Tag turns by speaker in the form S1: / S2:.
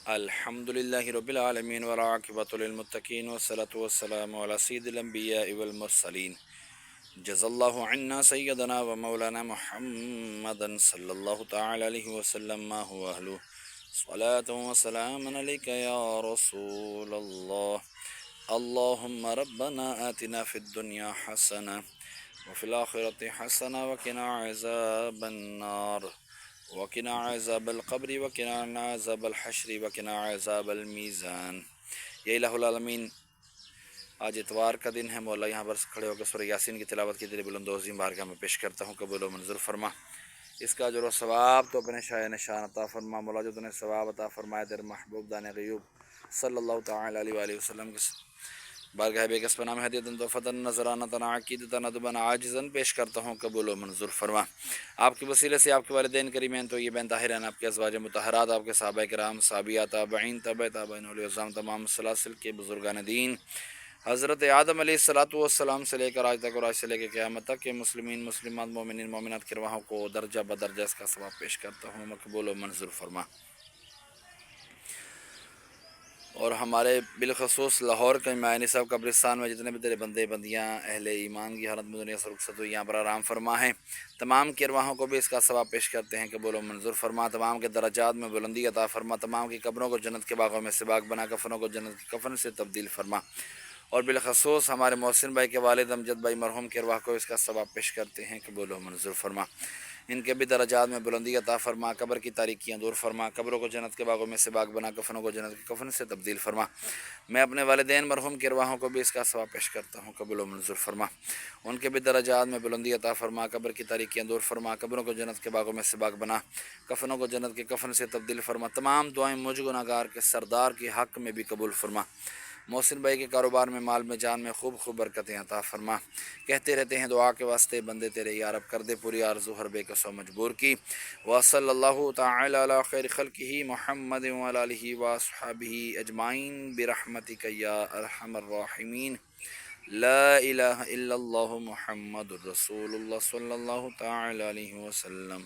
S1: الحمد لله رب العالمين والعاقبة للمتقين والصلاة والسلام على سيد الأنبياء والمرسلين جزا الله عنا سيدنا ومولانا محمدا صلى الله تعالى عليه وسلم ما هو أهله صلاة وسلام عليك يا رسول الله. اللهم ربنا آتنا في الدنيا حسنة وفي الآخرة حسنة وقنا عذاب النار وقنا عذاب القبر وقنا عذاب الحشر وقنا عذاب المیزان. یا الہ العالمین، آج اتوار کا دن ہے. مولا یہاں پر کھڑے ہو کر سورہ یاسین کی تلاوت کی تیرے بلند و عظیم بارگاہ میں پیش کرتا ہوں. قبول و منظور فرما. اس کا اجر و ثواب تو اپنے شاہ نشان عطا فرما. مولا جو تو نے ثواب عطا فرمایا تیرے محبوب دان غیوب صلی اللہ تعالی علیہ وآلہ وسلم کے بارگاہ بے کس پناہ میں ہدیتاً توفتاً نذرانتاً عقیدتاً ادباً عاجزاً پیش کرتا ہوں. قبول و منظور فرما. آپ کے وسیلے سے آپ کے والدین کریمین تو یہ بین طاہرین، آپ کے ازواج مطہرات، آپ کے صحابہ کرام، صحابیات، تابعین، تابع تابعین، اولیاء العظام، تمام سلاسل کے بزرگان دین، حضرت آدم علیہ السلام سے لے کر آج تک اور آج سے لے کے قیامت تک کے مسلمین، مسلمات، مومنین، مومنات کے رواحوں کو درجہ بدرجہ اس کا ثواب پیش کرتا ہوں. مقبول و منظور فرما. اور ہمارے بالخصوص لاہور کے معانی صاحب قبرستان میں جتنے بھی تیرے بندے بندیاں اہل ایمان کی حالت میں دنیا سے رخصت ہوئی، یہاں پر آرام فرما ہے، تمام کی ارواحوں کو بھی اس کا ثواب پیش کرتے ہیں. قبول و منظور فرما. تمام کے درجات میں بلندی عطا فرما. تمام کی قبروں کو جنت کے باغوں میں سے باغ بنا، کفنوں کو جنت کے کفن سے تبدیل فرما. اور بالخصوص ہمارے محسن بھائی کے والد امجد بھائی مرحوم کے ارواح کو اس کا ثواب پیش کرتے ہیں. قبول و منظور فرما. ان کے بھی درجات میں بلندی عطا فرما. قبر کی تاریکیاں دور فرما. قبروں کو جنت کے باغوں میں سے باغ بنا، کفنوں کو جنت کے کفن سے تبدیل فرما. میں اپنے والدین مرحوم کے ارواحوں کو بھی اس کا ثواب پیش کرتا ہوں. قبول و منظور فرما. ان کے بھی درجات میں بلندی عطا فرما. قبر کی تاریکیاں دور فرما. قبروں کو جنت کے باغوں میں سے باغ بنا، کفنوں کو جنت کے کفن سے تبدیل فرما. تمام دعائیں مجھ گناہگار کے سردار کے حق میں بھی قبول فرما. محسن بھائی کے کاروبار میں، مال میں، جان میں خوب خوب برکتیں عطا فرما. کہتے رہتے ہیں دعا کے واسطے بندے تیرے، یا رب کر دے پوری آرزو ہر بے کس و مجبور کی. وصلی اللہ تعالی علی خیر خلقہ محمد وعلی آلہ واصحابہ اجمعین برحمتک یا ارحم الراحمین. لا الہ الا اللہ محمد الرسول اللہ صلی اللہ تعالی علیہ وسلم.